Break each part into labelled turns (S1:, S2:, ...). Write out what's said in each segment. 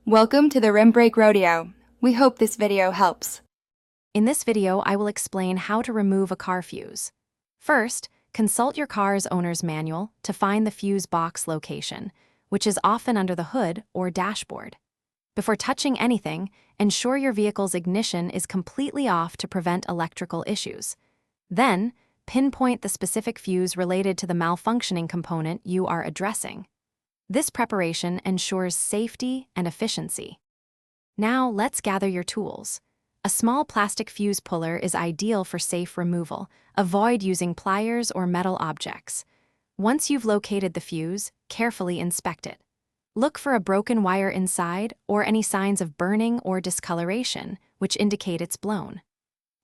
S1: Welcome to the Rim Break Rodeo. We hope this video helps.
S2: In this video, I will explain how to remove a car fuse. First, consult your car's owner's manual to find the fuse box location, which is often under the hood or dashboard. Before touching anything, ensure your vehicle's ignition is completely off to prevent electrical issues. Then, pinpoint the specific fuse related to the malfunctioning component you are addressing. This preparation ensures safety and efficiency. Now, let's gather your tools. A small plastic fuse puller is ideal for safe removal. Avoid using pliers or metal objects. Once you've located the fuse, carefully inspect it. Look for a broken wire inside or any signs of burning or discoloration, which indicate it's blown.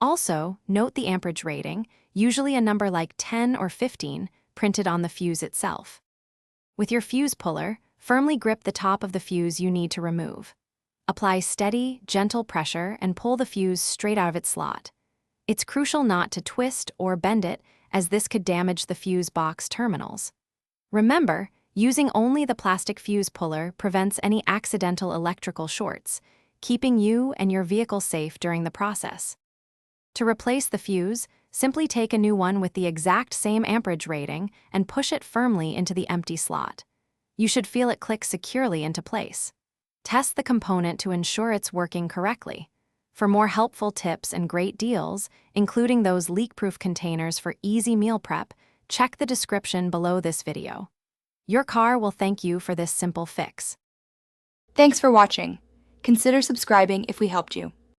S2: Also, note the amperage rating, usually a number like 10 or 15, printed on the fuse itself. With your fuse puller, firmly grip the top of the fuse you need to remove. Apply steady, gentle pressure and pull the fuse straight out of its slot. It's crucial not to twist or bend it, as this could damage the fuse box terminals. Remember, using only the plastic fuse puller prevents any accidental electrical shorts, keeping you and your vehicle safe during the process. To replace the fuse, simply take a new one with the exact same amperage rating and push it firmly into the empty slot. You should feel it click securely into place. Test the component to ensure it's working correctly. For more helpful tips and great deals, including those leak-proof containers for easy meal prep, check the description below this video. Your car will thank you for this simple fix.
S1: Thanks for watching. Consider subscribing if we helped you.